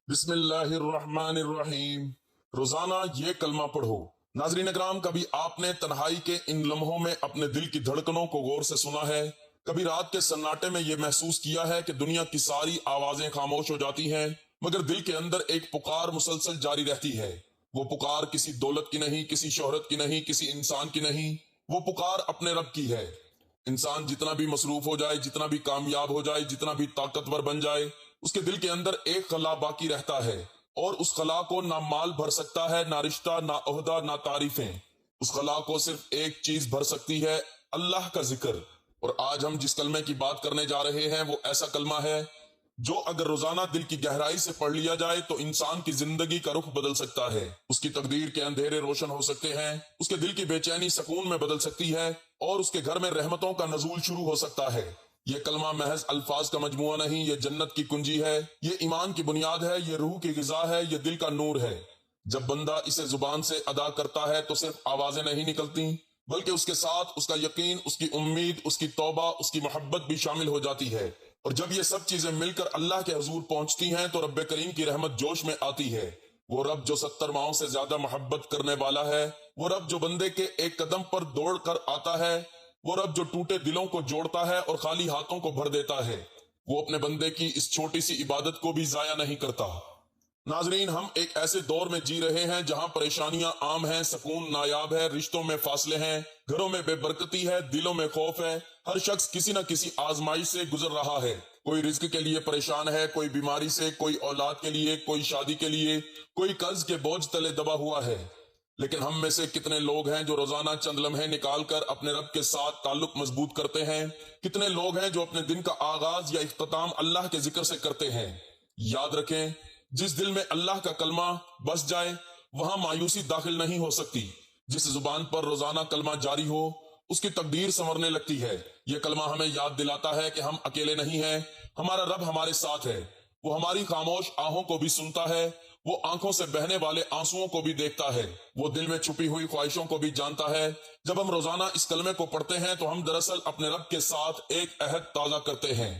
بسم اللہ الرحمن الرحیم۔ روزانہ یہ کلمہ پڑھو۔ ناظرین اکرام، کبھی آپ نے تنہائی کے ان لمحوں میں اپنے دل کی دھڑکنوں کو غور سے سنا ہے؟ کبھی رات کے سناٹے میں یہ محسوس کیا ہے کہ دنیا کی ساری آوازیں خاموش ہو جاتی ہیں مگر دل کے اندر ایک پکار مسلسل جاری رہتی ہے؟ وہ پکار کسی دولت کی نہیں، کسی شہرت کی نہیں، کسی انسان کی نہیں، وہ پکار اپنے رب کی ہے۔ انسان جتنا بھی مصروف ہو جائے، جتنا بھی کامیاب ہو جائے، جتنا بھی طاقتور بن جائے، اس کے دل کے اندر ایک خلا باقی رہتا ہے، اور اس خلا کو نہ مال بھر سکتا ہے، نہ رشتہ، نہ عہدہ، نہ تعریفیں۔ اس خلا کو صرف ایک چیز بھر سکتی ہے، اللہ کا ذکر۔ اور آج ہم جس کلمے کی بات کرنے جا رہے ہیں وہ ایسا کلمہ ہے جو اگر روزانہ دل کی گہرائی سے پڑھ لیا جائے تو انسان کی زندگی کا رخ بدل سکتا ہے، اس کی تقدیر کے اندھیرے روشن ہو سکتے ہیں، اس کے دل کی بے چینی سکون میں بدل سکتی ہے، اور اس کے گھر میں رحمتوں کا نزول شروع ہو سکتا ہے۔ یہ کلمہ محض الفاظ کا مجموعہ نہیں، یہ جنت کی کنجی ہے، یہ ایمان کی بنیاد ہے، یہ روح کی غذا ہے، یہ دل کا نور ہے۔ جب بندہ اسے زبان سے ادا کرتا ہے تو صرف آوازیں نہیں نکلتی بلکہ اس کے ساتھ اس کا یقین، اس کی امید، اس کی توبہ، اس کی محبت بھی شامل ہو جاتی ہے۔ اور جب یہ سب چیزیں مل کر اللہ کے حضور پہنچتی ہیں تو رب کریم کی رحمت جوش میں آتی ہے۔ وہ رب جو 70 ماؤں سے زیادہ محبت کرنے والا ہے، وہ رب جو بندے کے ایک قدم پر دوڑ کر آتا ہے، وہ رب جو ٹوٹے دلوں کو جوڑتا ہے اور خالی ہاتھوں کو بھر دیتا ہے، وہ اپنے بندے کی اس چھوٹی سی عبادت کو بھی ضائع نہیں کرتا۔ ناظرین، ہم ایک ایسے دور میں جی رہے ہیں جہاں پریشانیاں عام ہیں، سکون نایاب ہے، رشتوں میں فاصلے ہیں، گھروں میں بے برکتی ہے، دلوں میں خوف ہے، ہر شخص کسی نہ کسی آزمائش سے گزر رہا ہے۔ کوئی رزق کے لیے پریشان ہے، کوئی بیماری سے، کوئی اولاد کے لیے، کوئی شادی کے لیے، کوئی قرض کے بوجھ تلے دبا ہوا ہے۔ لیکن ہم میں سے کتنے لوگ ہیں جو روزانہ چند لمحے نکال کر اپنے رب کے ساتھ تعلق مضبوط کرتے ہیں؟ کتنے لوگ ہیں جو اپنے دن کا آغاز یا اختتام اللہ کے ذکر سے کرتے ہیں؟ یاد رکھیں، جس دل میں اللہ کا کلمہ بس جائے وہاں مایوسی داخل نہیں ہو سکتی۔ جس زبان پر روزانہ کلمہ جاری ہو اس کی تقدیر سنورنے لگتی ہے۔ یہ کلمہ ہمیں یاد دلاتا ہے کہ ہم اکیلے نہیں ہیں، ہمارا رب ہمارے ساتھ ہے۔ وہ ہماری خاموش آہوں کو بھی سنتا ہے، وہ آنکھوں سے بہنے والے آنسوؤں کو بھی دیکھتا ہے، وہ دل میں چھپی ہوئی خواہشوں کو بھی جانتا ہے۔ جب ہم روزانہ اس کلمے کو پڑھتے ہیں تو ہم دراصل اپنے رب کے ساتھ ایک عہد تازہ کرتے ہیں۔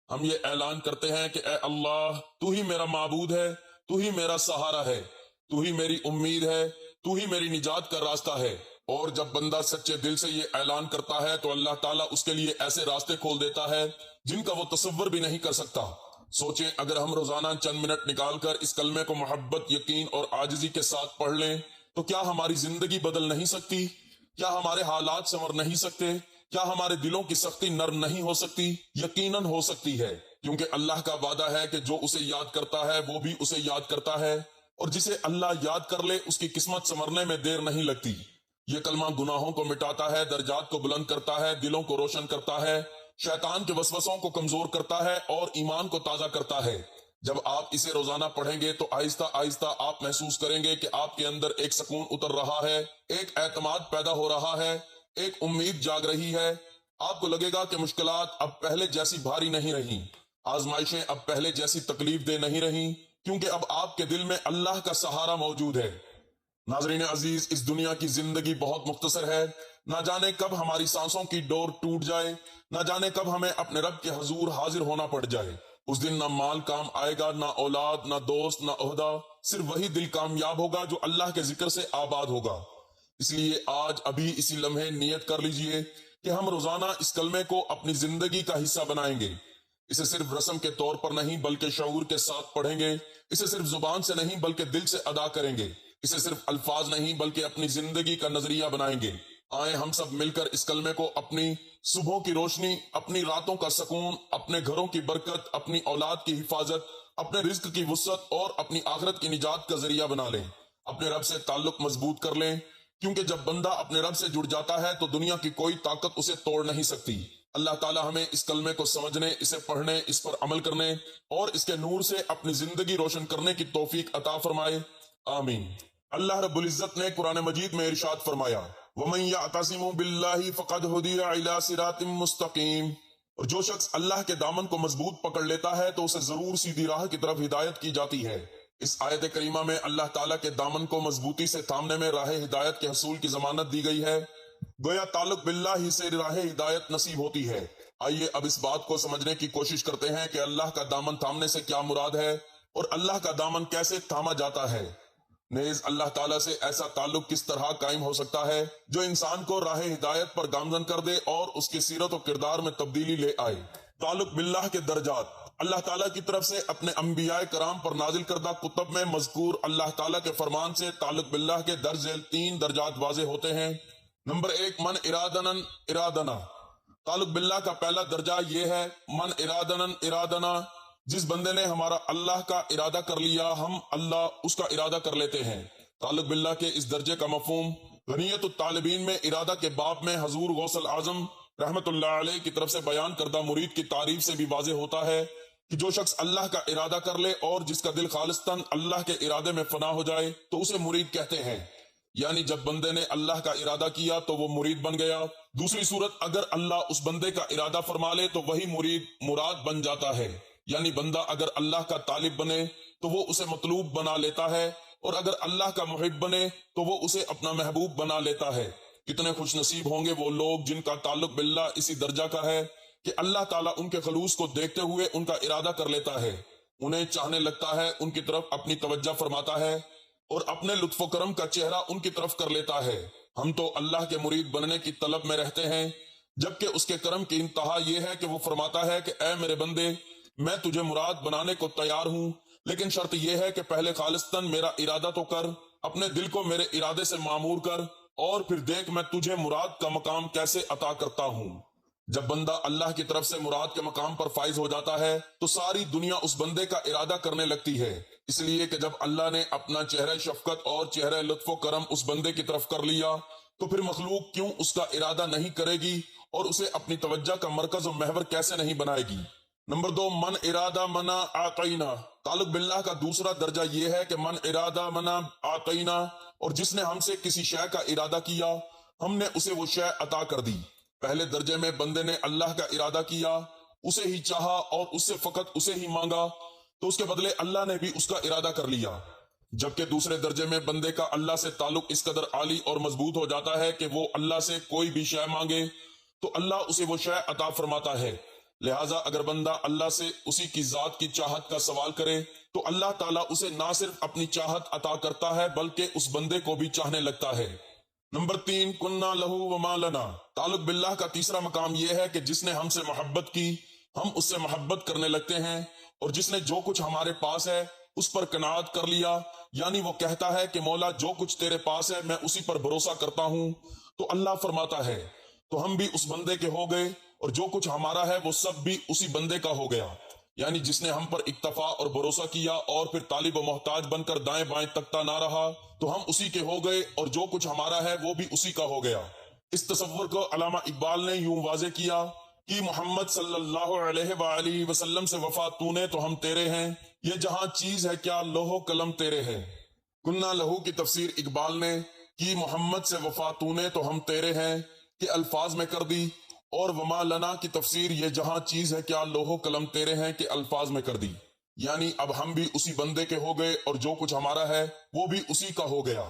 ہم یہ اعلان کرتے ہیں کہ اے اللہ، تو ہی میرا معبود ہے، تو ہی میرا سہارا ہے، تو ہی میری امید ہے، تو ہی میری نجات کا راستہ ہے۔ اور جب بندہ سچے دل سے یہ اعلان کرتا ہے تو اللہ تعالیٰ اس کے لیے ایسے راستے کھول دیتا ہے جن کا وہ تصور بھی نہیں کر سکتا۔ سوچیں، اگر ہم روزانہ چند منٹ نکال کر اس کلمے کو محبت، یقین اور عاجزی کے ساتھ پڑھ لیں تو کیا ہماری زندگی بدل نہیں سکتی؟ کیا ہمارے حالات سنور نہیں سکتے؟ کیا ہمارے دلوں کی سختی نرم نہیں ہو سکتی؟ یقیناً ہو سکتی ہے، کیونکہ اللہ کا وعدہ ہے کہ جو اسے یاد کرتا ہے وہ بھی اسے یاد کرتا ہے، اور جسے اللہ یاد کر لے اس کی قسمت سنورنے میں دیر نہیں لگتی۔ یہ کلمہ گناہوں کو مٹاتا ہے، درجات کو بلند کرتا ہے، دلوں کو روشن کرتا ہے، شیطان کے وسوسوں کو کمزور کرتا ہے اور ایمان کو تازہ کرتا ہے۔ جب آپ اسے روزانہ پڑھیں گے تو آہستہ آہستہ آپ محسوس کریں گے کہ آپ کے اندر ایک سکون اتر رہا ہے، ایک اعتماد پیدا ہو رہا ہے، ایک امید جاگ رہی ہے۔ آپ کو لگے گا کہ مشکلات اب پہلے جیسی بھاری نہیں رہیں، آزمائشیں اب پہلے جیسی تکلیف دہ نہیں رہیں، کیونکہ اب آپ کے دل میں اللہ کا سہارا موجود ہے۔ ناظرین عزیز، اس دنیا کی زندگی بہت مختصر ہے، نہ جانے کب ہماری سانسوں کی ڈور ٹوٹ جائے، نہ جانے کب ہمیں اپنے رب کے حضور حاضر ہونا پڑ جائے۔ اس دن نہ مال کام آئے گا، نہ اولاد، نہ دوست، نہ عہدہ، صرف وہی دل کامیاب ہوگا جو اللہ کے ذکر سے آباد ہوگا۔ اس لیے آج ابھی اسی لمحے نیت کر لیجئے کہ ہم روزانہ اس کلمے کو اپنی زندگی کا حصہ بنائیں گے۔ اسے صرف رسم کے طور پر نہیں بلکہ شعور کے ساتھ پڑھیں گے، اسے صرف زبان سے نہیں بلکہ دل سے ادا کریں گے، اسے صرف الفاظ نہیں بلکہ اپنی زندگی کا نظریہ بنائیں گے۔ آئیں ہم سب مل کر اس کلمے کو اپنی صبحوں کی روشنی، اپنی راتوں کا سکون، اپنے گھروں کی برکت، اپنی اولاد کی حفاظت، اپنے رزق کی وسعت اور اپنی آخرت کی نجات کا ذریعہ بنا لیں۔ اپنے رب سے تعلق مضبوط کر لیں، کیونکہ جب بندہ اپنے رب سے جڑ جاتا ہے تو دنیا کی کوئی طاقت اسے توڑ نہیں سکتی۔ اللہ تعالی ہمیں اس کلمے کو سمجھنے، اسے پڑھنے، اس پر عمل کرنے اور اس کے نور سے اپنی زندگی روشن کرنے کی توفیق عطا فرمائے، آمین۔ اللہ رب العزت نے قرآن مجید میں ارشاد فرمایا، وَمَن يَعْتَصِمْ بِاللَّهِ فَقَدْ هُدِيَ إِلَى صِرَاطٍ مُسْتَقِيمٍ، اور جو شخص اللہ کے دامن کو مضبوط پکڑ لیتا ہے تو اسے ضرور سیدھی راہ کی طرف ہدایت کی جاتی ہے۔ اس آیت کریمہ میں اللہ تعالیٰ کے دامن کو مضبوطی سے تھامنے میں راہ ہدایت کے حصول کی ضمانت دی گئی ہے، گویا تعلق باللہ ہی سے راہ ہدایت نصیب ہوتی ہے۔ آئیے اب اس بات کو سمجھنے کی کوشش کرتے ہیں کہ اللہ کا دامن تھامنے سے کیا مراد ہے۔ اور اللہ کا دامن کیسے تھاما جاتا ہے۔ نیز اللہ تعالیٰ سے ایسا تعلق کس طرح قائم ہو سکتا ہے جو انسان کو راہ ہدایت پر گامزن کر دے اور اس کی سیرت و کردار میں تبدیلی لے آئے۔ تعلق باللہ کے درجات۔ اللہ تعالیٰ کی طرف سے اپنے انبیاء کرام پر نازل کردہ کتب میں مذکور اللہ تعالیٰ کے فرمان سے تعلق باللہ کے درج ذیل 3 درجات واضح ہوتے ہیں۔ نمبر 1، من ارادنن ارادنا۔ تعلق باللہ کا پہلا درجہ یہ ہے، من ارادنن ارادنا، جس بندے نے ہمارا اللہ کا ارادہ کر لیا، ہم اللہ اس کا ارادہ کر لیتے ہیں۔ تعلق باللہ کے اس درجے کا مفہوم غنیت الطالبین میں ارادہ کے باب میں حضور غوث الاعظم رحمت اللہ علیہ کی طرف سے بیان کردہ مرید کی تعریف سے بھی واضح ہوتا ہے کہ جو شخص اللہ کا ارادہ کر لے اور جس کا دل خالصتاً اللہ کے ارادے میں فنا ہو جائے تو اسے مرید کہتے ہیں۔ یعنی جب بندے نے اللہ کا ارادہ کیا تو وہ مرید بن گیا۔ دوسری صورت، اگر اللہ اس بندے کا ارادہ فرما لے تو وہی مراد بن جاتا ہے۔ یعنی بندہ اگر اللہ کا طالب بنے تو وہ اسے مطلوب بنا لیتا ہے، اور اگر اللہ کا محب بنے تو وہ اسے اپنا محبوب بنا لیتا ہے۔ کتنے خوش نصیب ہوں گے وہ لوگ جن کا تعلق باللہ اسی درجہ کا ہے کہ اللہ تعالیٰ ان کے خلوص کو دیکھتے ہوئے ان کا ارادہ کر لیتا ہے، انہیں چاہنے لگتا ہے، ان کی طرف اپنی توجہ فرماتا ہے اور اپنے لطف و کرم کا چہرہ ان کی طرف کر لیتا ہے۔ ہم تو اللہ کے مرید بننے کی طلب میں رہتے ہیں، جبکہ اس کے کرم کی انتہا یہ ہے کہ وہ فرماتا ہے کہ اے میرے بندے، میں تجھے مراد بنانے کو تیار ہوں، لیکن شرط یہ ہے کہ پہلے خالصتاً میرا ارادہ تو کر، اپنے دل کو میرے ارادے سے معمور کر، اور پھر دیکھ میں تجھے مراد کا مقام کیسے عطا کرتا ہوں۔ جب بندہ اللہ کی طرف سے مراد کے مقام پر فائز ہو جاتا ہے تو ساری دنیا اس بندے کا ارادہ کرنے لگتی ہے، اس لیے کہ جب اللہ نے اپنا چہرہ شفقت اور چہرہ لطف و کرم اس بندے کی طرف کر لیا تو پھر مخلوق کیوں اس کا ارادہ نہیں کرے گی اور اسے اپنی توجہ کا مرکز و محور کیسے نہیں بنائے گی۔ نمبر 2، من ارادہ منا آتینا۔ تعلق باللہ کا دوسرا درجہ یہ ہے کہ من ارادہ منا آتینا، اور جس نے ہم سے کسی شے کا ارادہ کیا ہم نے اسے وہ شے عطا کر دی۔ پہلے درجے میں بندے نے اللہ کا ارادہ کیا، اسے ہی چاہا اور اس سے فقط اسے ہی مانگا تو اس کے بدلے اللہ نے بھی اس کا ارادہ کر لیا۔ جبکہ دوسرے درجے میں بندے کا اللہ سے تعلق اس قدر عالی اور مضبوط ہو جاتا ہے کہ وہ اللہ سے کوئی بھی شے مانگے تو اللہ اسے وہ شے عطا فرماتا ہے۔ لہٰذا اگر بندہ اللہ سے اسی کی ذات کی چاہت کا سوال کرے تو اللہ تعالیٰ اسے نہ صرف اپنی چاہت عطا کرتا ہے بلکہ اس بندے کو بھی چاہنے لگتا ہے۔ نمبر 3، کننا لہو وما لنا۔ تعلق باللہ کا تیسرا مقام یہ ہے کہ جس نے ہم سے محبت کی ہم اس سے محبت کرنے لگتے ہیں، اور جس نے جو کچھ ہمارے پاس ہے اس پر قناعت کر لیا، یعنی وہ کہتا ہے کہ مولا جو کچھ تیرے پاس ہے میں اسی پر بھروسہ کرتا ہوں، تو اللہ فرماتا ہے تو ہم بھی اس بندے کے ہو گئے اور جو کچھ ہمارا ہے وہ سب بھی اسی بندے کا ہو گیا۔ یعنی جس نے ہم پر اکتفا اور بھروسہ کیا اور پھر طالب و محتاج بن کر دائیں بائیں تکتا نہ رہا تو ہم اسی کے ہو گئے اور جو کچھ ہمارا ہے وہ بھی اسی کا ہو گیا۔ اس تصور کو علامہ اقبال نے یوں واضح کیا کہ محمد صلی اللہ علیہ وآلہ وسلم سے وفا تو نے تو ہم تیرے ہیں، یہ جہاں چیز ہے کیا لوح قلم تیرے ہے۔ کننا لہو کی تفسیر اقبال نے کہ محمد سے وفا تو نے تو ہم تیرے ہیں کہ الفاظ میں کر دی، اور وما لنا کی تفسیر یہ جہاں چیز ہے کیا لوح قلم تیرے ہیں کہ الفاظ میں کر دی۔ یعنی اب ہم بھی اسی بندے کے ہو گئے اور جو کچھ ہمارا ہے وہ بھی اسی کا ہو گیا۔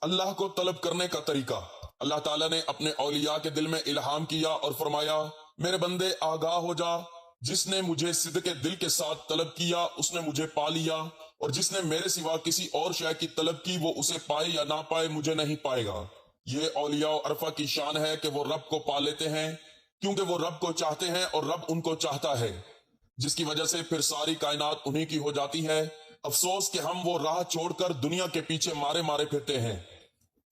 اللہ کو طلب کرنے کا طریقہ۔ اللہ تعالیٰ نے اپنے اولیاء کے دل میں الہام کیا اور فرمایا، میرے بندے آگاہ ہو جا، جس نے مجھے صدق دل کے ساتھ طلب کیا اس نے مجھے پا لیا، اور جس نے میرے سوا کسی اور شے کی طلب کی وہ اسے پائے یا نہ پائے مجھے نہیں پائے گا۔ یہ اولیاء و عرفہ کی شان ہے کہ وہ رب کو پا لیتے ہیں کیونکہ وہ رب کو چاہتے ہیں اور رب ان کو چاہتا ہے، جس کی وجہ سے پھر ساری کائنات انہی کی ہو جاتی ہے۔ افسوس کہ ہم وہ راہ چھوڑ کر دنیا کے پیچھے مارے پھرتے ہیں۔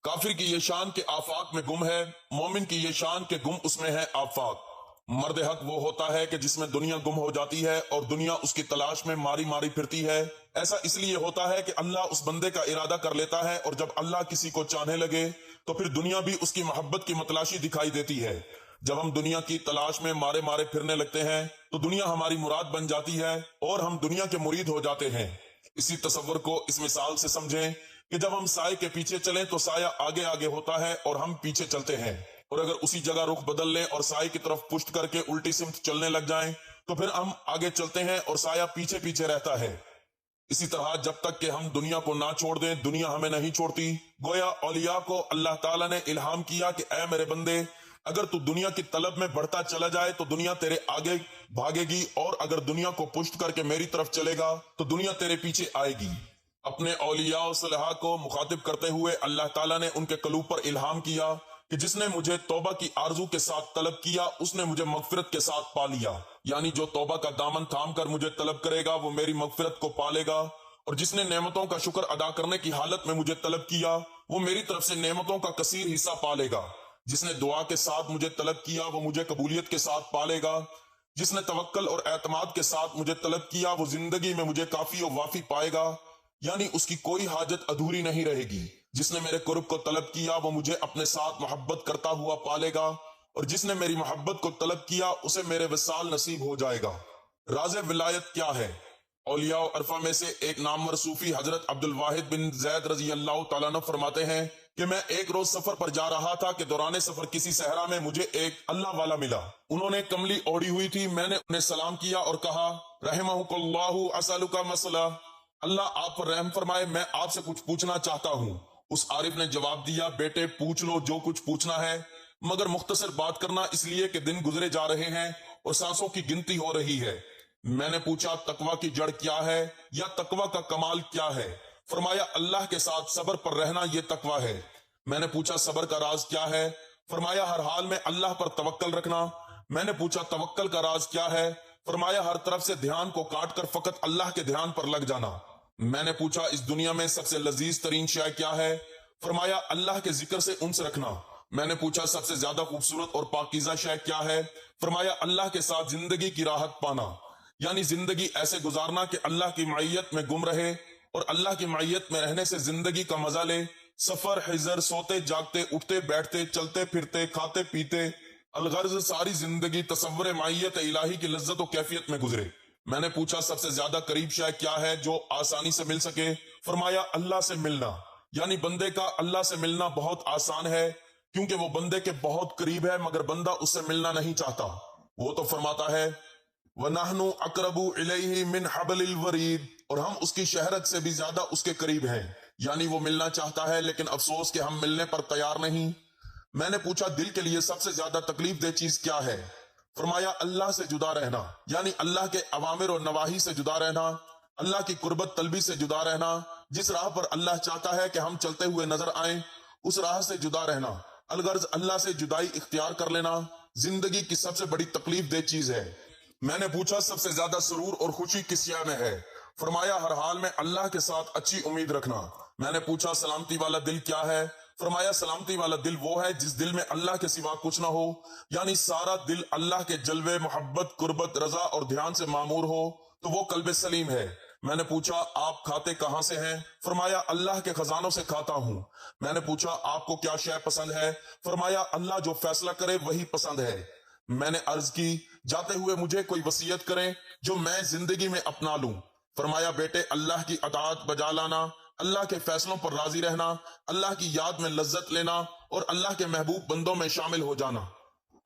کافر کی یہ شان کے آفاق میں گم ہے، مومن کی یہ شان کے گم اس میں ہے آفاق۔ مرد حق وہ ہوتا ہے کہ جس میں دنیا گم ہو جاتی ہے اور دنیا اس کی تلاش میں ماری پھرتی ہے۔ ایسا اس لیے ہوتا ہے کہ اللہ اس بندے کا ارادہ کر لیتا ہے، اور جب اللہ کسی کو چاہنے لگے تو پھر دنیا بھی اس کی محبت کی متلاشی دکھائی دیتی ہے۔ جب ہم دنیا کی تلاش میں مارے پھرنے لگتے ہیں تو دنیا ہماری مراد بن جاتی ہے اور ہم دنیا کے مرید ہو جاتے ہیں۔ اسی تصور کو اس مثال سے سمجھیں کہ جب ہم سائے کے پیچھے چلیں تو سایہ آگے آگے ہوتا ہے اور ہم پیچھے چلتے ہیں، اور اگر اسی جگہ رخ بدل لیں اور سائے کی طرف پشت کر کے الٹی سمت چلنے لگ جائیں تو پھر ہم آگے چلتے ہیں اور سایہ پیچھے پیچھے رہتا ہے۔ اسی طرح جب تک کہ ہم دنیا کو نہ چھوڑ دیں دنیا ہمیں نہیں چھوڑتی۔ گویا اولیاء کو اللہ تعالیٰ نے الہام کیا کہ اے میرے بندے اگر تو دنیا کی طلب میں بڑھتا چلا جائے تو دنیا تیرے آگے بھاگے گی، اور اگر دنیا کو پشت کر کے میری طرف چلے گا تو دنیا تیرے پیچھے آئے گی۔ اپنے اولیاء و صالحاء کو مخاطب کرتے ہوئے اللہ تعالیٰ نے ان کے قلوب پر الہام کیا کہ جس نے مجھے توبہ کی آرزو کے ساتھ طلب کیا اس نے مجھے مغفرت کے ساتھ پا لیا، یعنی جو توبہ کا دامن تھام کر مجھے طلب کرے گا وہ میری مغفرت کو پالے گا، اور جس نے نعمتوں کا شکر ادا کرنے کی حالت میں مجھے طلب کیا وہ میری طرف سے نعمتوں کا کثیر حصہ پالے گا، جس نے دعا کے ساتھ مجھے طلب کیا وہ مجھے قبولیت کے ساتھ پالے گا، جس نے توکل اور اعتماد کے ساتھ مجھے طلب کیا وہ زندگی میں مجھے کافی و وافی پائے گا، یعنی اس کی کوئی حاجت ادھوری نہیں رہے گی، جس نے میرے قرب کو طلب کیا وہ مجھے اپنے ساتھ محبت کرتا ہوا پالے گا، اور جس نے میری محبت کو طلب کیا اسے میرے وصال نصیب ہو جائے گا۔ راز ولایت کیا ہے؟ اولیاء و عرفا میں سے ایک نامور صوفی حضرت عبد الواحد بن زید رضی اللہ تعالیٰ عنہ فرماتے ہیں کہ میں ایک روز سفر پر جا رہا تھا کہ دوران سفر کسی صحرا میں مجھے ایک اللہ والا ملا، انہوں نے کملی اوڑھی ہوئی تھی، میں نے انہیں سلام کیا اور کہا رحمہ اللہ اسألک مسئلہ، اللہ آپ پر رحم فرمائے میں آپ سے کچھ پوچھنا چاہتا ہوں۔ اس عارف نے جواب دیا بیٹے پوچھ لو جو کچھ پوچھنا ہے، مگر مختصر بات کرنا اس لیے کہ دن گزرے جا رہے ہیں اور سانسوں کی گنتی ہو رہی ہے۔ میں نے پوچھا تقوی کی جڑ کیا ہے یا تقوی کا کمال کیا ہے؟ فرمایا اللہ کے ساتھ صبر پر رہنا یہ تقوی ہے۔ میں نے پوچھا صبر کا راز کیا ہے؟ فرمایا ہر حال میں اللہ پر توکل رکھنا۔ میں نے پوچھا توکل کا راز کیا ہے؟ فرمایا ہر طرف سے دھیان کو کاٹ کر فقط اللہ کے دھیان پر لگ جانا۔ میں نے پوچھا اس دنیا میں سب سے لذیذ ترین شے کیا ہے؟ فرمایا اللہ کے ذکر سے انس رکھنا۔ میں نے پوچھا سب سے زیادہ خوبصورت اور پاکیزہ شے کیا ہے؟ فرمایا اللہ کے ساتھ زندگی کی راحت پانا، یعنی زندگی ایسے گزارنا کہ اللہ کی معیت میں گم رہے اور اللہ کی معیت میں رہنے سے زندگی کا مزہ لے، سفر حضر سوتے جاگتے اٹھتے بیٹھتے چلتے پھرتے کھاتے پیتے الغرض ساری زندگی تصور معیت الہی کی لذت و کیفیت میں گزرے۔ میں نے پوچھا سب سے زیادہ قریب شے کیا ہے جو آسانی سے مل سکے؟ فرمایا اللہ سے ملنا، یعنی بندے کا اللہ سے ملنا بہت آسان ہے کیونکہ وہ بندے کے بہت قریب ہے مگر بندہ اس سے ملنا نہیں چاہتا۔ وہ تو فرماتا ہے وَنَحْنُ أَقْرَبُ إِلَيْهِ مِنْ حَبْلِ الْوَرِيدِ، اور ہم اس کی شہرت سے بھی زیادہ اس کے قریب ہیں، یعنی وہ ملنا چاہتا ہے لیکن افسوس کہ ہم ملنے پر تیار نہیں۔ میں نے پوچھا دل کے لیے سب سے زیادہ تکلیف دہ چیز کیا ہے؟ فرمایا اللہ سے جدا رہنا، یعنی اللہ کے اوامر اور نواہی سے جدا رہنا، اللہ کی قربت طلبی سے جدا رہنا، جس راہ پر اللہ چاہتا ہے کہ ہم چلتے ہوئے نظر آئیں اس راہ سے جدا رہنا، الغرض اللہ سے جدائی اختیار کر لینا زندگی کی سب سے بڑی تکلیف دہ چیز ہے۔ میں نے پوچھا سب سے زیادہ سرور اور خوشی کس شے میں ہے؟ فرمایا ہر حال میں اللہ کے ساتھ اچھی امید رکھنا۔ میں نے پوچھا سلامتی والا دل کیا ہے؟ فرمایا سلامتی والا دل وہ ہے جس دل میں اللہ کے سوا کچھ نہ ہو، یعنی سارا دل اللہ کے جلوے محبت قربت رضا اور دھیان سے معمور ہو تو وہ قلب سلیم ہے۔ میں نے پوچھا آپ کھاتے کہاں سے ہیں؟ فرمایا اللہ کے خزانوں سے کھاتا ہوں۔ میں نے پوچھا آپ کو کیا شے پسند ہے؟ فرمایا اللہ جو فیصلہ کرے وہی پسند ہے۔ میں نے عرض کی جاتے ہوئے مجھے کوئی وصیت کریں جو میں زندگی میں اپنا لوں۔ فرمایا بیٹے اللہ کی اطاعت بجا لانا، اللہ کے فیصلوں پر راضی رہنا، اللہ کی یاد میں لذت لینا اور اللہ کے محبوب بندوں میں شامل ہو جانا۔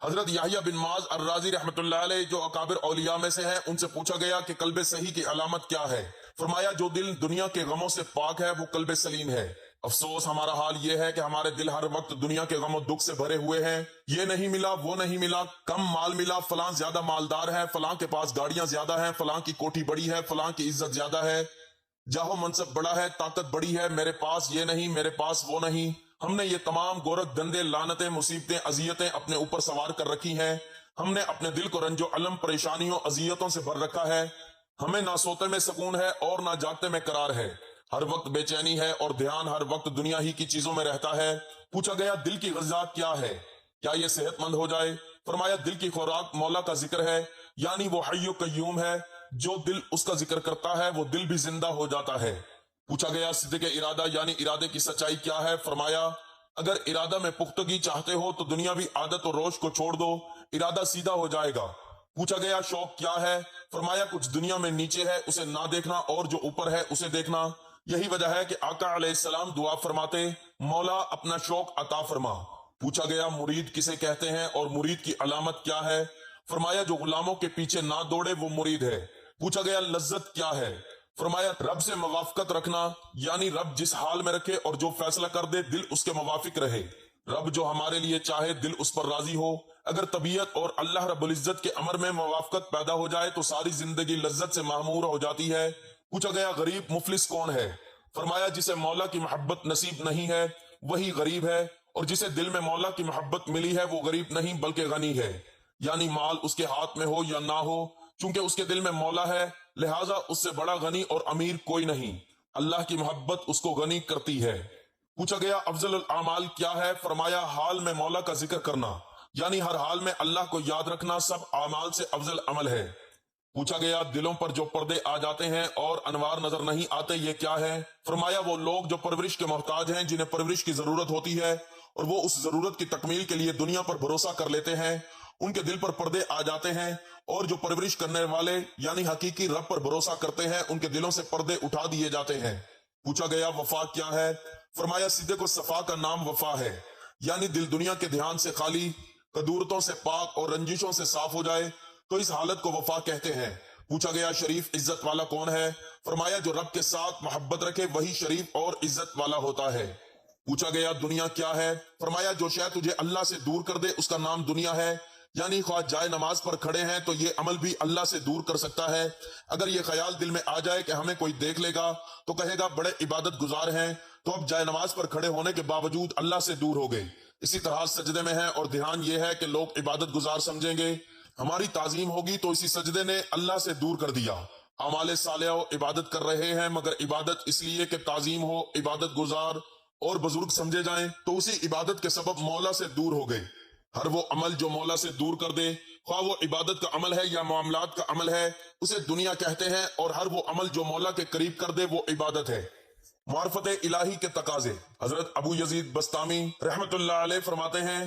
حضرت یحییٰ بن معاذ الرازی رحمۃ اللہ علیہ جو اکابر اولیاء میں سے ہیں ان سے پوچھا گیا کہ قلب صحیح کی علامت کیا ہے؟ فرمایا جو دل دنیا کے غموں سے پاک ہے وہ قلب سلیم ہے۔ افسوس ہمارا حال یہ ہے کہ ہمارے دل ہر وقت دنیا کے غم و دکھ سے بھرے ہوئے ہیں، یہ نہیں ملا وہ نہیں ملا، کم مال ملا، فلاں زیادہ مالدار ہے، فلاں کے پاس گاڑیاں زیادہ ہیں، فلاں کی کوٹھی بڑی ہے، فلاں کی عزت زیادہ ہے، جاہ و منصب بڑا ہے، طاقت بڑی ہے، میرے پاس یہ نہیں، میرے پاس وہ نہیں۔ ہم نے یہ تمام گورکھ دندے لعنتیں مصیبتیں اذیتیں اپنے اوپر سوار کر رکھی ہیں، ہم نے اپنے دل کو رنج و علم پریشانیوں اذیتوں سے بھر رکھا ہے، ہمیں نہ سوتے میں سکون ہے اور نہ جاگتے میں قرار ہے، ہر وقت بے چینی ہے اور دھیان ہر وقت دنیا ہی کی چیزوں میں رہتا ہے۔ پوچھا گیا دل کی غذا کیا ہے؟ کیا یہ صحت مند ہو جائے؟ فرمایا دل کی خوراک مولا کا ذکر ہے، یعنی وہ حی و قیوم ہے، جو دل اس کا ذکر کرتا ہے وہ دل بھی زندہ ہو جاتا ہے۔ پوچھا گیا صدق ارادہ یعنی ارادے کی سچائی کیا ہے؟ فرمایا اگر ارادہ میں پختگی چاہتے ہو تو دنیاوی عادت و روش کو چھوڑ دو، ارادہ سیدھا ہو جائے گا۔ پوچھا گیا شوق کیا ہے؟ فرمایا کچھ دنیا میں نیچے ہے اسے نہ دیکھنا اور جو اوپر ہے اسے دیکھنا۔ یہی وجہ ہے کہ آقا علیہ السلام دعا فرماتے مولا اپنا شوق عطا فرما۔ پوچھا گیا مرید کسے کہتے ہیں اور مرید کی علامت کیا ہے؟ فرمایا جو غلاموں کے پیچھے نہ دوڑے وہ مرید ہے۔ پوچھا گیا لذت کیا ہے؟ فرمایا رب سے موافقت رکھنا، یعنی رب جس حال میں رکھے اور جو فیصلہ کر دے دل اس کے موافق رہے۔ رب جو ہمارے لیے چاہے دل اس پر راضی ہو. اگر طبیعت اور اللہ رب العزت کے امر میں موافقت پیدا ہو جائے تو ساری زندگی لذت سے معمور ہو جاتی ہے. پوچھا گیا غریب مفلس کون ہے؟ فرمایا جسے مولا کی محبت نصیب نہیں ہے وہی غریب ہے، اور جسے دل میں مولا کی محبت ملی ہے وہ غریب نہیں بلکہ غنی ہے. یعنی مال اس کے ہاتھ میں ہو یا نہ ہو، چونکہ اس کے دل میں مولا ہے لہٰذا اس سے بڑا غنی اور امیر کوئی نہیں. اللہ کی محبت اس کو غنی کرتی ہے. پوچھا گیا افضل الاعمال کیا ہے؟ فرمایا حال میں مولا کا ذکر کرنا، یعنی ہر حال میں اللہ کو یاد رکھنا سب اعمال سے افضل عمل ہے. پوچھا گیا دلوں پر جو پردے آ جاتے ہیں اور انوار نظر نہیں آتے یہ کیا ہے؟ فرمایا وہ لوگ جو پرورش کے محتاج ہیں، جنہیں پرورش کی ضرورت ہوتی ہے اور وہ اس ضرورت کی تکمیل کے لیے دنیا پر بھروسہ کر لیتے ہیں، ان کے دل پر پردے آ جاتے ہیں. اور جو پرورش کرنے والے یعنی حقیقی رب پر بھروسہ کرتے ہیں ان کے دلوں سے پردے اٹھا دیے جاتے ہیں. پوچھا گیا وفا کیا ہے؟ فرمایا صدق و صفا کا نام وفا ہے، یعنی دل دنیا کے دھیان سے خالی، قدورتوں سے پاک اور رنجشوں سے صاف ہو جائے تو اس حالت کو وفا کہتے ہیں. پوچھا گیا شریف عزت والا کون ہے؟ فرمایا جو رب کے ساتھ محبت رکھے وہی شریف اور عزت والا ہوتا ہے. پوچھا گیا دنیا کیا ہے؟ فرمایا جو شے تجھے اللہ سے دور کر دے اس کا نام دنیا ہے، یعنی خواہ جائے نماز پر کھڑے ہیں تو یہ عمل بھی اللہ سے دور کر سکتا ہے. اگر یہ خیال دل میں آ جائے کہ ہمیں کوئی دیکھ لے گا تو کہے گا بڑے عبادت گزار ہیں، تو اب جائے نماز پر کھڑے ہونے کے باوجود اللہ سے دور ہو گئے. اسی طرح سجدے میں ہے اور دھیان یہ ہے کہ لوگ عبادت گزار سمجھیں گے، ہماری تعظیم ہوگی تو اسی سجدے نے اللہ سے دور کر دیا. اعمال صالحہ عبادت کر رہے ہیں مگر عبادت اس لیے کہ تعظیم ہو، عبادت گزار اور بزرگ سمجھے جائیں تو اسی عبادت کے سبب مولا سے دور ہو گئے. ہر وہ عمل جو مولا سے دور کر دے، خواہ وہ عبادت کا عمل ہے یا معاملات کا عمل ہے، اسے دنیا کہتے ہیں، اور ہر وہ عمل جو مولا کے قریب کر دے وہ عبادت ہے. معرفت الہی کے تقاضے. حضرت ابو یزید بستامی رحمت اللہ علیہ فرماتے ہیں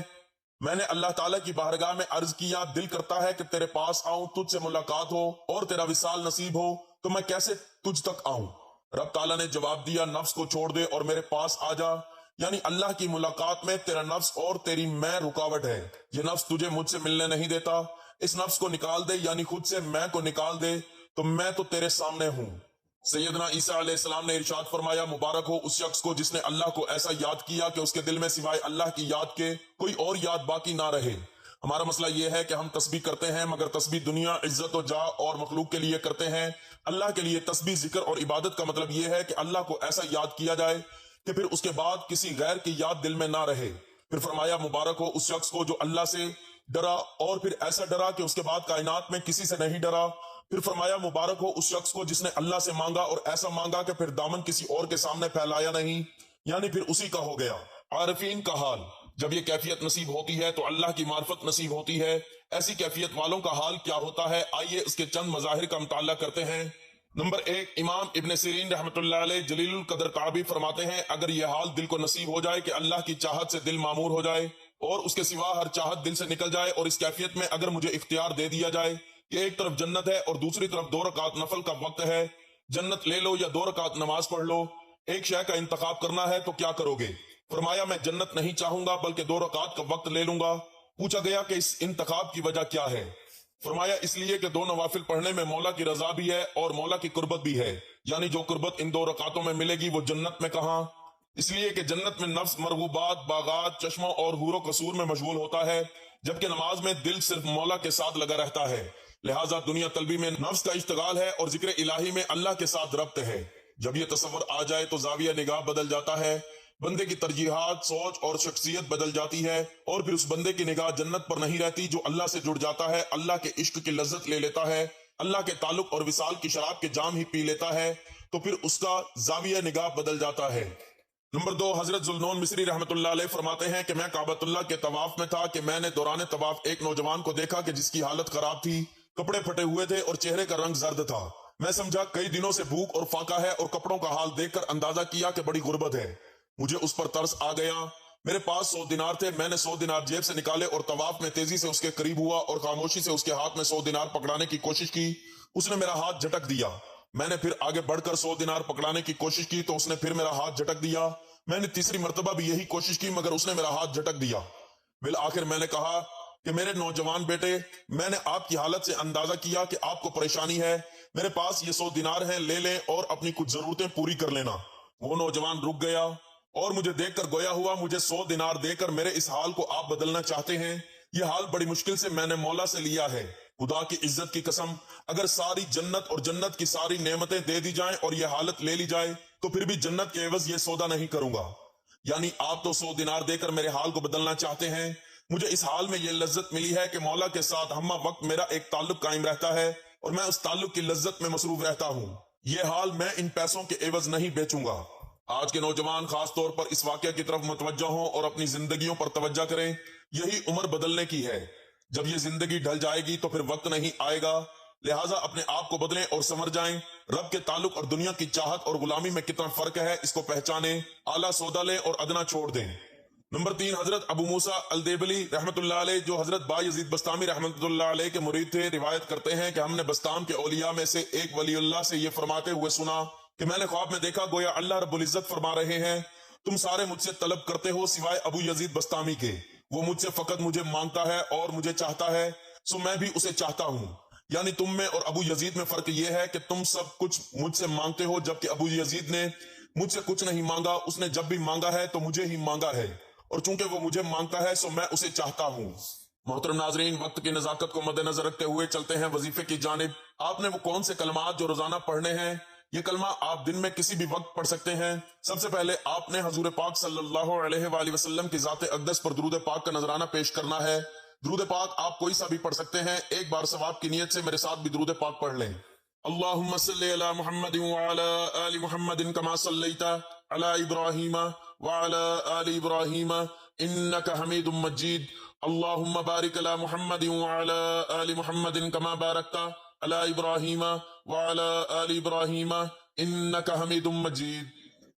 میں نے اللہ تعالیٰ کی بارگاہ میں عرض کیا دل کرتا ہے کہ تیرے پاس آؤں، تجھ سے ملاقات ہو اور تیرا وصال نصیب ہو، تو میں کیسے تجھ تک آؤں؟ رب تعالیٰ نے جواب دیا نفس کو چھوڑ دے اور میرے پاس آ جا. یعنی اللہ کی ملاقات میں تیرا نفس اور تیری میں رکاوٹ ہے. یہ نفس تجھے مجھ سے ملنے نہیں دیتا، اس نفس کو نکال دے یعنی خود سے میں کو نکال دے تو میں تو تیرے سامنے ہوں. سیدنا عیسیٰ علیہ السلام نے ارشاد فرمایا مبارک ہو اس شخص کو جس نے اللہ کو ایسا یاد کیا کہ اس کے دل میں سوائے اللہ کی یاد کے کوئی اور یاد باقی نہ رہے. ہمارا مسئلہ یہ ہے کہ ہم تسبیح کرتے ہیں مگر تسبیح دنیا، عزت و جاہ اور مخلوق کے لیے کرتے ہیں. اللہ کے لیے تسبیح، ذکر اور عبادت کا مطلب یہ ہے کہ اللہ کو ایسا یاد کیا جائے کہ پھر اس کے بعد کسی غیر کی یاد دل میں نہ رہے. پھر فرمایا مبارک ہو اس شخص کو جو اللہ سے ڈرا اور پھر ایسا ڈرا کہ اس کے بعد کائنات میں کسی سے نہیں ڈرا. پھر فرمایا مبارک ہو اس شخص کو جس نے اللہ سے مانگا اور ایسا مانگا کہ پھر دامن کسی اور کے سامنے پھیلایا نہیں، یعنی پھر اسی کا ہو گیا. عارفین کا حال. جب یہ کیفیت نصیب ہوتی ہے تو اللہ کی معرفت نصیب ہوتی ہے. ایسی کیفیت والوں کا حال کیا ہوتا ہے؟ آئیے اس کے چند مظاہر کا مطالعہ کرتے ہیں. نمبر 1، امام ابن سیرین رحمت اللہ علیہ جلیل القدر کعبی فرماتے ہیں اگر یہ حال دل کو نصیب ہو جائے کہ اللہ کی چاہت سے دل معمور ہو جائے اور اس کے سوا ہر چاہت دل سے نکل جائے، اور اس کیفیت میں اگر مجھے اختیار دے دیا جائے کہ ایک طرف جنت ہے اور دوسری طرف 2 رکعت نفل کا وقت ہے، جنت لے لو یا 2 رکعت نماز پڑھ لو، ایک شے کا انتخاب کرنا ہے تو کیا کرو گے؟ فرمایا میں جنت نہیں چاہوں گا بلکہ 2 رکعت کا وقت لے لوں گا. پوچھا گیا کہ اس انتخاب کی وجہ کیا ہے؟ فرمایا اس لیے کہ 2 نوافل پڑھنے میں مولا کی رضا بھی ہے اور مولا کی قربت بھی ہے، یعنی جو قربت ان 2 رکعتوں میں ملے گی وہ جنت میں کہاں؟ اس لیے کہ جنت میں نفس مرغوبات، باغات، چشموں اور حور و قصور میں مشغول ہوتا ہے، جبکہ نماز میں دل صرف مولا کے ساتھ لگا رہتا ہے. لہٰذا دنیا طلبی میں نفس کا اشتغال ہے اور ذکر الہی میں اللہ کے ساتھ ربط ہے. جب یہ تصور آ جائے تو زاویہ نگاہ بدل جاتا ہے، بندے کی ترجیحات، سوچ اور شخصیت بدل جاتی ہے، اور پھر اس بندے کی نگاہ جنت پر نہیں رہتی جو اللہ سے جڑ جاتا ہے، اللہ کے عشق کی لذت لے لیتا ہے، اللہ کے تعلق اور وصال کی شراب کے جام ہی پی لیتا ہے، تو پھر اس کا زاویہ نگاہ بدل جاتا ہے. نمبر 2، حضرت ذوالنون مصری رحمت اللہ علیہ فرماتے ہیں کہ میں کعبۃ اللہ کے طواف میں تھا کہ میں نے دوران طواف ایک نوجوان کو دیکھا کہ جس کی حالت خراب تھی، کپڑے پھٹے ہوئے تھے اور چہرے کا رنگ زرد تھا. میں سمجھا کئی دنوں سے بھوک اور فاقہ ہے، اور کپڑوں کا حال دیکھ کر اندازہ کیا کہ بڑی غربت ہے. مجھے اس پر ترس آ گیا. میرے پاس 100 دینار تھے، میں نے 100 دینار جیب سے نکالے اور طواف میں تیزی سے اس کے قریب ہوا اور خاموشی سے اس کے ہاتھ میں 100 دینار پکڑانے کی کوشش کی. اس نے میرا ہاتھ جھٹک دیا. میں نے پھر آگے بڑھ کر 100 دینار پکڑانے کی کوشش کی تو اس نے پھر میرا ہاتھ جھٹک دیا. میں نے تیسری مرتبہ بھی یہی کوشش کی مگر اس نے میرا ہاتھ جھٹک دیا. بالآخر میں نے کہا کہ میرے نوجوان بیٹے، میں نے آپ کی حالت سے اندازہ کیا کہ آپ کو پریشانی ہے، میرے پاس یہ 100 دینار ہیں، لے لیں اور اپنی کچھ ضرورتیں پوری کر لینا. وہ نوجوان رک گیا. اور مجھے دیکھ کر گویا ہوا مجھے 100 دینار دے کر میرے اس حال کو آپ بدلنا چاہتے ہیں؟ یہ حال بڑی مشکل سے میں نے مولا سے لیا ہے، خدا کی عزت کی قسم اگر ساری جنت اور جنت کی ساری نعمتیں دے دی جائیں اور یہ حالت لے لی جائے تو پھر بھی جنت کے عوض یہ سودا نہیں کروں گا۔ یعنی آپ تو 100 دینار دے کر میرے حال کو بدلنا چاہتے ہیں۔ مجھے اس حال میں یہ لذت ملی ہے کہ مولا کے ساتھ ہمہ وقت میرا ایک تعلق قائم رہتا ہے اور میں اس تعلق کی لذت میں مصروف رہتا ہوں۔ یہ حال میں ان پیسوں کے عوض نہیں بیچوں گا۔ آج کے نوجوان خاص طور پر اس واقعہ کی طرف متوجہ ہوں اور اپنی زندگیوں پر توجہ کریں۔ یہی عمر بدلنے کی ہے۔ جب یہ زندگی ڈھل جائے گی تو پھر وقت نہیں آئے گا، لہٰذا اپنے آپ کو بدلیں اور سنور جائیں۔ رب کے تعلق اور دنیا کی چاہت اور غلامی میں کتنا فرق ہے اس کو پہچانیں، اعلیٰ سودا لیں اور ادنا چھوڑ دیں۔ نمبر 3، حضرت ابو موسیٰ الدیبلی رحمت اللہ علیہ جو حضرت با یزید بسطامی رحمت اللہ علیہ کے مرید تھے، روایت کرتے ہیں کہ ہم نے بسطام کے اولیاء میں سے ایک ولی اللہ سے یہ فرماتے ہوئے سنا کہ میں نے خواب میں دیکھا گویا اللہ رب العزت فرما رہے ہیں تم سارے مجھ سے طلب کرتے ہو سوائے ابو یزید بسطامی کے، وہ مجھ سے فقط مجھے مانگتا ہے اور مجھے چاہتا ہے، سو میں بھی اسے چاہتا ہوں۔ یعنی تم میں اور ابو یزید میں فرق یہ ہے کہ تم سب کچھ مجھ سے مانگتے ہو جبکہ ابو یزید نے مجھ سے کچھ نہیں مانگا، اس نے جب بھی مانگا ہے تو مجھے ہی مانگا ہے، اور چونکہ وہ مجھے مانگتا ہے سو میں اسے چاہتا ہوں۔ محترم ناظرین، وقت کی نزاکت کو مد نظر رکھتے ہوئے چلتے ہیں وظیفے کی جانب۔ آپ نے وہ کون سے کلمات جو روزانہ پڑھنے ہیں؟ یہ کلمہ آپ دن میں کسی بھی وقت پڑھ سکتے ہیں۔ سب سے پہلے آپ نے حضور پاک صلی اللہ علیہ وآلہ وسلم کی ذات اقدس پر درود پاک کا نذرانہ پیش کرنا ہے۔ درود پاک آپ کوئی سا بھی پڑھ سکتے ہیں، ایک بار ثواب کی نیت سے میرے ساتھ بھی درود پاک پڑھ لیں۔ اللہم صلی علی محمد وعلی آل محمد کما صلیت علی ابراہیم وعلی آل ابراہیم انک حمید مجید۔ اللہم بارک علی محمد وعلی آل محمد کما بارکت علی ابراہیم وعلی آل ابراہیم انک حمید مجید۔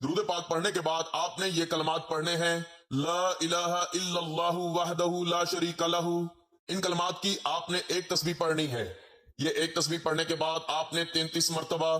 درود پاک پڑھنے کے بعد آپ نے یہ کلمات پڑھنے ہیں: لا الہ الا اللہ وحدہ لا شریک لہ۔ ان کلمات کی آپ نے ایک تسبیح پڑھنی ہے۔ یہ ایک تسبیح پڑھنے کے بعد آپ نے 33 مرتبہ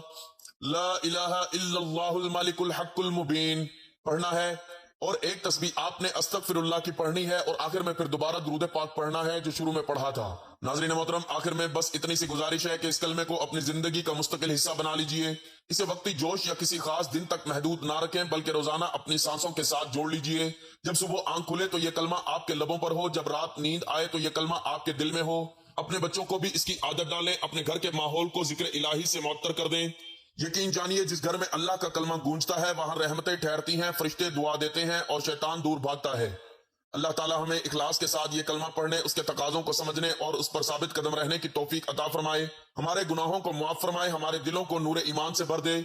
لا الہ الا اللہ الملک الحق المبین پڑھنا ہے، اور ایک تسبیح آپ نے استغفر اللہ کی پڑھنی ہے، اور آخر میں پھر دوبارہ درود پاک پڑھنا ہے جو شروع میں پڑھا تھا۔ ناظرین محترم، آخر میں بس اتنی سی گزارش ہے کہ اس کلمے کو اپنی زندگی کا مستقل حصہ بنا لیجئے۔ اسے وقتی جوش یا کسی خاص دن تک محدود نہ رکھیں بلکہ روزانہ اپنی سانسوں کے ساتھ جوڑ لیجئے۔ جب صبح آنکھ کھلے تو یہ کلمہ آپ کے لبوں پر ہو، جب رات نیند آئے تو یہ کلمہ آپ کے دل میں ہو۔ اپنے بچوں کو بھی اس کی عادت ڈالیں، اپنے گھر کے ماحول کو ذکر الہی سے معطر کر دیں۔ یقین جانیے جس گھر میں اللہ کا کلمہ گونجتا ہے وہاں رحمتیں ٹھہرتی ہیں، فرشتے دعا دیتے ہیں اور شیطان دور بھاگتا ہے۔ اللہ تعالی ہمیں اخلاص کے ساتھ یہ کلمہ پڑھنے، اس کے تقاضوں کو سمجھنے اور اس پر ثابت قدم رہنے کی توفیق عطا فرمائے۔ ہمارے گناہوں کو معاف فرمائے، ہمارے دلوں کو نور ایمان سے بھر دے،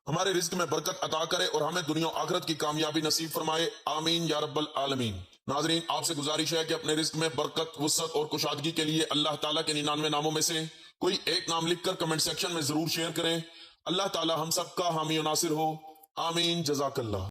ہمارے رزق میں برکت عطا کرے اور ہمیں دنیا و آخرت کی کامیابی نصیب فرمائے، آمین یا رب العالمین۔ ناظرین، آپ سے گزارش ہے کہ اپنے رزق میں برکت، وسعت اور کشادگی کے لیے اللہ تعالیٰ کے 99 ناموں میں سے کوئی ایک نام لکھ کر کمنٹ سیکشن میں ضرور شیئر کریں۔ اللہ تعالیٰ ہم سب کا حامی و ناصر ہو، آمین، جزاک اللہ۔